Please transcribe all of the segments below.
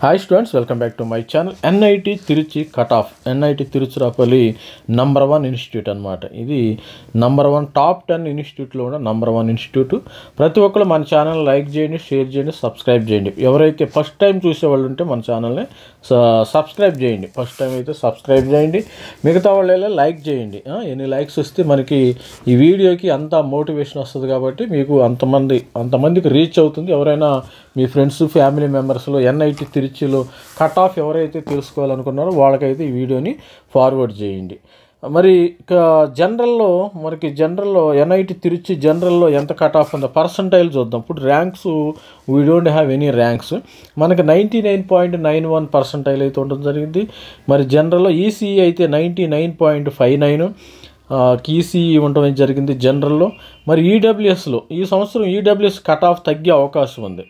Hi students, welcome back to my channel. NIT Tiruchi cut of. NIT Tiruchirappalli number 1 institute అనమాట. ఇది number 1 top 10 ఇన్స్టిట్యూట్లో కూడా number 1 institute. ప్రతి ఒక్కరు మన ఛానల్ లైక్ చేయండి, షేర్ చేయండి, సబ్స్క్రైబ్ చేయండి. ఎవరైతే ఫస్ట్ టైం చూసేవాళ్ళు ఉంటే మన ఛానల్ని సబ్స్క్రైబ్ చేయండి. ఫస్ట్ టైం అయితే సబ్స్క్రైబ్ చేయండి, మిగతా వాళ్ళు లైక్ చేయండి. ఎన్ని లైక్స్ వస్తే మనకి ఈ వీడియోకి అంత మోటివేషన్ వస్తుంది కాబట్టి మీకు అంతమందికి రీచ్ అవుతుంది. ఎవరైనా మీ ఫ్రెండ్స్, ఫ్యామిలీ మెంబర్స్లో ఎన్ఐటి తిరుచిలో కట్ ఆఫ్ ఎవరైతే తెలుసుకోవాలనుకున్నారో వాళ్ళకైతే ఈ వీడియోని ఫార్వర్డ్ చేయండి. మరి ఇక జనరల్లో ఎన్ఐటి తిరుచి జనరల్లో ఎంత కట్ ఆఫ్ ఉందో పర్సంటైల్ చూద్దాం. ఇప్పుడు ranks we don't have any ranks. మనకి 99.91 పర్సంటైల్ అయితే ఉండడం జరిగింది. మరి జనరల్లో ఈసీఈ అయితే 99.59 ఈసీఈ ఉండడం జరిగింది జనరల్లో. మరి ఈడబ్ల్యూఎస్లో ఈ సంవత్సరం ఈడబ్ల్యూఎస్ కట్ ఆఫ్ తగ్గే అవకాశం ఉంది.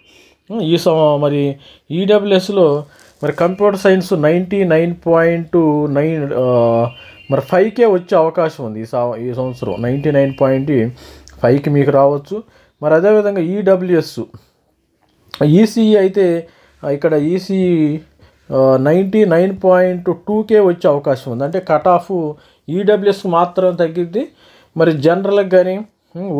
మరి ఈడబ్ల్యూఎస్లో మరి కంప్యూటర్ సైన్స్ 99.9 మరి 5కే వచ్చే అవకాశం ఉంది ఈ సంవత్సరం. 99.5కి మీకు రావచ్చు. మరి అదేవిధంగా ఈడబ్ల్యూఎస్ ఈసీఈ అయితే ఇక్కడ ఈసీఈ 99.2కే వచ్చే అవకాశం ఉంది. అంటే కట్ ఆఫ్ ఈడబ్ల్యూఎస్ మాత్రం తగ్గిద్ది. మరి జనరల్కి కానీ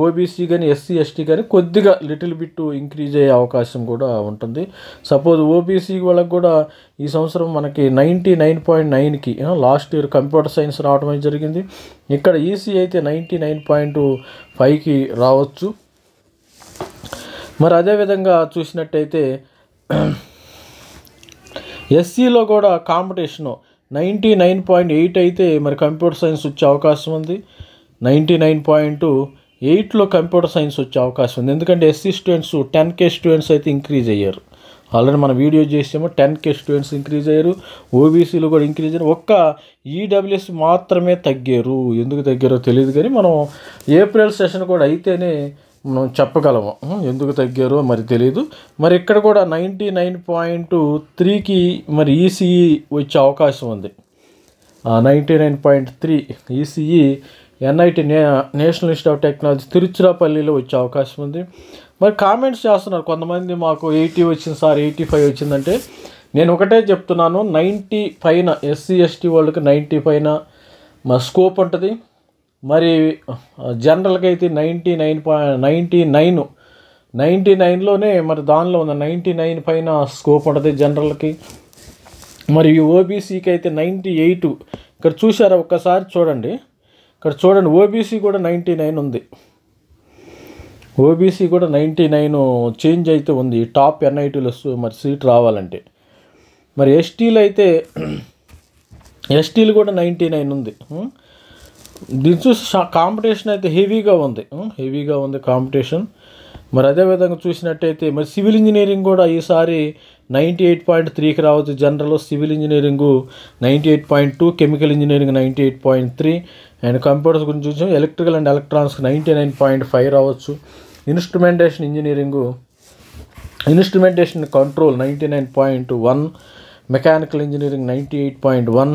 ఓబీసీ కానీ ఎస్సీ ఎస్టీ కానీ కొద్దిగా లిటిల్ బిట్ ఇంక్రీజ్ అయ్యే అవకాశం కూడా ఉంటుంది. సపోజ్ ఓబీసీ వాళ్ళకి కూడా ఈ సంవత్సరం మనకి 99.9కి లాస్ట్ ఇయర్ కంప్యూటర్ సైన్స్ రావడం జరిగింది. ఇక్కడ ఈసీ అయితే 99.5కి రావచ్చు. మరి అదేవిధంగా చూసినట్టయితే ఎస్సీలో కూడా కాంపిటీషను 99.8 అయితే మరి కంప్యూటర్ సైన్స్ వచ్చే అవకాశం ఉంది. 99.8లో కంప్యూటర్ సైన్స్ వచ్చే అవకాశం ఉంది. ఎందుకంటే ఎస్సీ స్టూడెంట్స్ 10K స్టూడెంట్స్ అయితే ఇంక్రీజ్ అయ్యారు. ఆల్రెడీ మనం వీడియో చేసాము, 10K స్టూడెంట్స్ ఇంక్రీజ్ అయ్యారు. ఓబీసీలు కూడా ఇంక్రీజ్ అయ్యారు. ఒక్క ఈడబ్ల్యూఎస్ మాత్రమే తగ్గారు. ఎందుకు తగ్గారో తెలియదు, కానీ మనం ఏప్రిల్ సెషన్ కూడా అయితేనే మనం చెప్పగలము ఎందుకు తగ్గారో మరి తెలియదు. మరి ఇక్కడ కూడా 99.3కి మరి ఈసీఈ వచ్చే అవకాశం ఉంది. 99.3 ECE NIT National Institute of Technology తిరుచిరాపల్లిలో వచ్చే అవకాశం ఉంది. మరి కామెంట్స్ చేస్తున్నారు కొంతమంది, మాకు 80 వచ్చింది సార్, 85 వచ్చిందంటే నేను ఒకటే చెప్తున్నాను, 90 పైన ఎస్సీ ఎస్టీ వాళ్ళకి 90 పైన మా స్కోప్ ఉంటుంది. మరి జనరల్కి అయితే 99.99లోనే మరి దానిలో ఉన్న 99 పైన స్కోప్ ఉంటుంది జనరల్కి. మరి ఓబీసీకి అయితే 98. ఇక్కడ చూసారా, ఒక్కసారి చూడండి, ఇక్కడ చూడండి, ఓబీసీ కూడా 99 ఉంది. ఓబీసీ కూడా 99 చేంజ్ అయితే ఉంది టాప్ ఎన్ఐటీలో మరి సీట్ రావాలంటే. మరి ఎస్టీలు కూడా 99 ఉంది. దీన్ని చూసి కాంపిటీషన్ అయితే హెవీగా ఉంది కాంపిటీషన్. మరి అదేవిధంగా చూసినట్టయితే మరి సివిల్ ఇంజనీరింగ్ కూడా ఈసారి 98.3కి రావచ్చు. జనరల్లో civil engineering 98.2, chemical engineering 98.3, and computers గురించి చూసాం. ఎలక్ట్రికల్ అండ్ ఎలక్ట్రానిక్స్ 99.5 రావచ్చు. Instrumentation control 99.1, mechanical engineering 98.1,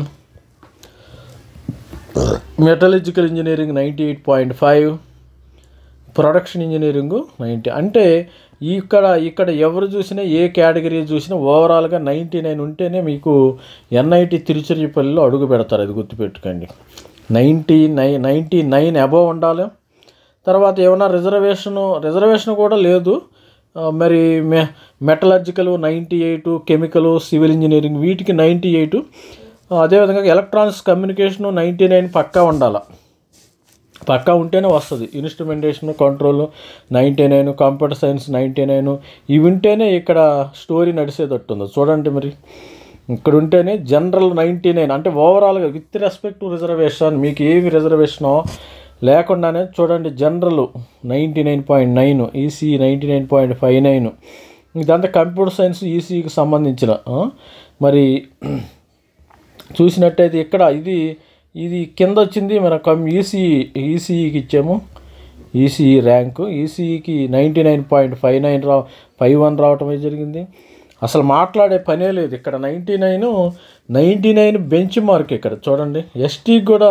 metallurgical engineering 98.5, production engineering 90. అంటే ఇక్కడ ఎవరు చూసినా, ఏ కేటగిరీ చూసినా ఓవరాల్గా 99 ఉంటేనే మీకు ఎన్ఐటి తిరుచిరాపల్లిలో అడుగు పెడతారు. అది గుర్తుపెట్టుకోండి. 99 అబవ్ ఉండాలి. తర్వాత ఏమైనా రిజర్వేషన్ కూడా లేదు. మరి మెటలర్జికల్ 98, కెమికల్, సివిల్ ఇంజనీరింగ్ వీటికి 98. అదేవిధంగా ఎలక్ట్రానిక్స్ కమ్యూనికేషను 99 పక్కా ఉండాలి. పక్కా ఉంటేనే వస్తుంది. ఇన్స్ట్రుమెంటేషన్ కంట్రోల్ 99, కంప్యూటర్ సైన్స్ 99 ఇవి ఉంటేనే ఇక్కడ స్టోరీ నడిచేటట్టు ఉంది. చూడండి, మరి ఇక్కడ ఉంటేనే జనరల్ 99 అంటే ఓవరాల్గా విత్ రెస్పెక్ట్ టు రిజర్వేషన్ మీకు ఏమి రిజర్వేషనో లేకుండానే చూడండి. General 99.9, EC 99.59. ఇదంతా కంప్యూటర్ సైన్స్ ఈసీకి సంబంధించిన. మరి చూసినట్టయితే ఇక్కడ ఇది కింద వచ్చింది మన ఈసీఈకి ఇచ్చాము. ఈసీఈ ర్యాంకు ఈసీఈకి 99.51 రావటం జరిగింది. అసలు మాట్లాడే పనే లేదు ఇక్కడ. 99 బెంచ్ మార్క్. ఇక్కడ చూడండి, ఎస్టీకి కూడా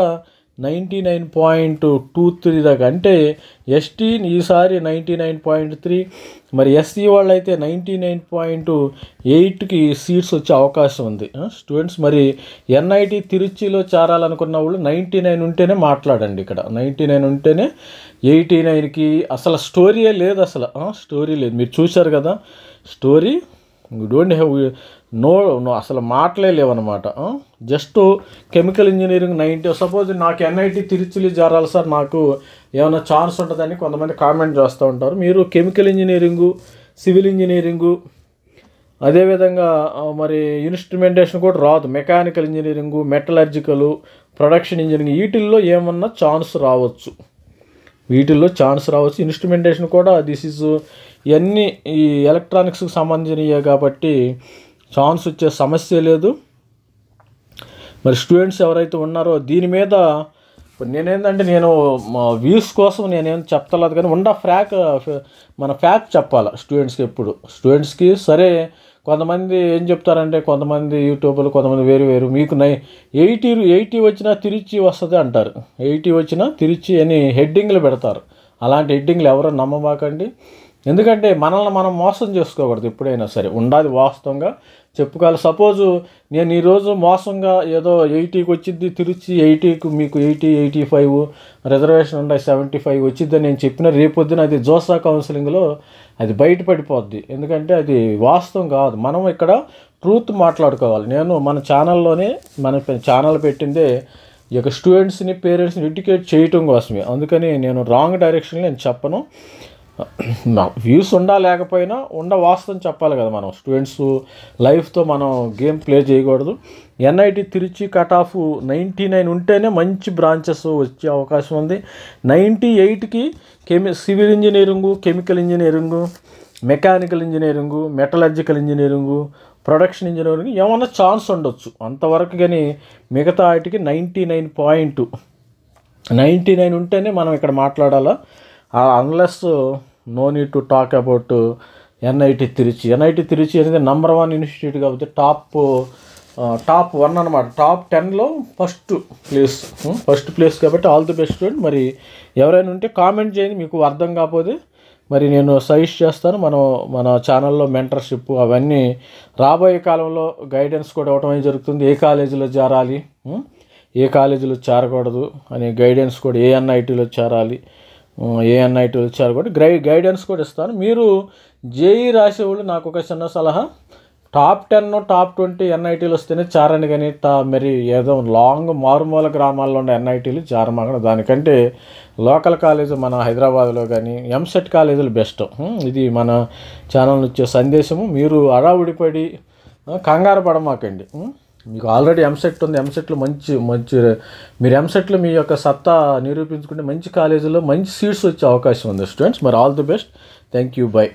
99.23 దాకా, అంటే ఎస్టీ ఈసారి 99.3, మరి ఎస్సీ వాళ్ళు అయితే 99.8కి సీట్స్ వచ్చే అవకాశం ఉంది స్టూడెంట్స్. మరి ఎన్ఐటి తిరుచిలో చేరాలనుకున్న వాళ్ళు 99 ఉంటేనే మాట్లాడండి. ఇక్కడ 99 ఉంటేనే, 89కి అసలు స్టోరీయే లేదు, అసలు స్టోరీ లేదు. మీరు చూశారు కదా స్టోరీ, డోంట్ హ్యావ్ నో అసలు మాటలే లేవన్నమాట. Just chemical engineering 90. సపోజ్ నాకు ఎన్ఐటి తిరుచిలో చేరాలి సార్, నాకు ఏమైనా ఛాన్స్ ఉంటుందని కొంతమంది కామెంట్ చేస్తూ ఉంటారు. మీరు కెమికల్ ఇంజనీరింగు, సివిల్ ఇంజనీరింగు, అదేవిధంగా మరి ఇన్స్ట్రుమెంటేషన్ కూడా రాదు, మెకానికల్ ఇంజనీరింగు, మెటలర్జికలు, ప్రొడక్షన్ ఇంజనీరింగ్, వీటిల్లో ఏమన్నా ఛాన్స్ రావచ్చు, ఇన్స్ట్రుమెంటేషన్ కూడా ఇవన్నీ ఈ ఎలక్ట్రానిక్స్కి సంబంధించినవే కాబట్టి ఛాన్స్ వచ్చే సమస్య లేదు. మరి స్టూడెంట్స్ ఎవరైతే ఉన్నారో దీని మీద నేనేంటంటే, నేను వ్యూస్ కోసం నేనేం చెప్తలేదు, కానీ మన ఫ్యాక్ట్ చెప్పాలి స్టూడెంట్స్కి ఎప్పుడు. స్టూడెంట్స్కి సరే, కొంతమంది ఏం చెప్తారంటే, కొంతమంది యూట్యూబ్లో, కొంతమంది వేరు మీకు 80 వచ్చినా తిరిచి వస్తుంది అంటారు. 80 వచ్చినా తిరిచి అని హెడ్డింగ్లు పెడతారు. అలాంటి హెడ్డింగ్లు ఎవరో నమ్మబాకండి. ఎందుకంటే మనల్ని మనం మోసం చేసుకోకూడదు ఎప్పుడైనా సరే, ఉండాలి వాస్తవంగా చెప్పుకోవాలి. సపోజు నేను ఈరోజు మోసంగా ఏదో 80కి వచ్చింది తిరిచి 80కి మీకు 80, 85 రిజర్వేషన్ ఉండే 75 వచ్చిందని నేను చెప్పిన, రేపొద్దున అది జోసా కౌన్సిలింగ్లో అది బయటపడిపోద్ది. ఎందుకంటే అది వాస్తవం కాదు. మనం ఇక్కడ ట్రూత్ మాట్లాడుకోవాలి. నేను మన ఛానల్లోనే, మన ఛానల్ పెట్టిందే ఈ యొక్క స్టూడెంట్స్ని, పేరెంట్స్ని ఎడ్యుకేట్ చేయటం కోసమే. అందుకని నేను రాంగ్ డైరెక్షన్లో నేను చెప్పను. వ్యూస్ లేకపోయినా వాస్తవం చెప్పాలి కదా. మనం స్టూడెంట్స్ లైఫ్తో మనం గేమ్ ప్లే చేయకూడదు. ఎన్ఐటి తిరుచి కట్ ఆఫ్ 99 ఉంటేనే మంచి బ్రాంచెస్ వచ్చే అవకాశం ఉంది. 98కి civil engineering, chemical engineering, mechanical engineering, metallurgical engineering, production engineering ఏమన్నా ఛాన్స్ ఉండొచ్చు అంతవరకు. కానీ మిగతా వాటికి 99 ఉంటేనే మనం ఇక్కడ మాట్లాడాలా. Unless no need to talk about NIT Tiruchi. NIT Tiruchi అనేది నెంబర్ 1 ఇన్స్టిట్యూట్ కాబట్టి టాప్ 1 అనమాట. టాప్ 10లో ఫస్ట్ ప్లేస్ కాబట్టి ఆల్ ది బెస్ట్ స్టూడెంట్. మరి ఎవరైనా ఉంటే కామెంట్ చేయండి, మీకు అర్థం కాకపోతే మరి నేను సజెస్ట్ చేస్తాను. మన ఛానల్లో మెంటర్షిప్ అవన్నీ రాబోయే కాలంలో గైడెన్స్ కూడా ఇవ్వటం జరుగుతుంది. ఏ కాలేజీలో చేరాలి, ఏ కాలేజీలో చేరకూడదు అనే గైడెన్స్ కూడా, ఏ ఎన్ఐటీలో చేరాలి, ఏ ఎన్ఐటీలో చేరకూడదు గైడెన్స్ కూడా ఇస్తాను. మీరు జేఈ రాసేవాళ్ళు నాకు ఒక చిన్న సలహా, టాప్ 10, టాప్ 20 ఎన్ఐటీలు వస్తేనే చేరండి. కానీ మరి ఏదో లాంగ్ మారుమూల గ్రామాల్లో ఉన్న ఎన్ఐటీలు చేరమాకండి. దానికంటే లోకల్ కాలేజ్ మన హైదరాబాద్లో కానీ ఎంసెట్ కాలేజీలు బెస్ట్. ఇది మన ఛానల్ ఇచ్చే సందేశము. మీరు అడావుడిపడి కంగారు పడమాకండి. మీకు ఆల్రెడీ ఎంసెట్ ఉంది, ఎంసెట్లో మంచి మీరు ఎంసెట్లో మీ యొక్క సత్తా నిరూపించుకుంటే మంచి కాలేజీలో మంచి సీట్స్ వచ్చే అవకాశం ఉంది స్టూడెంట్స్. మరి all the best, thank you, by.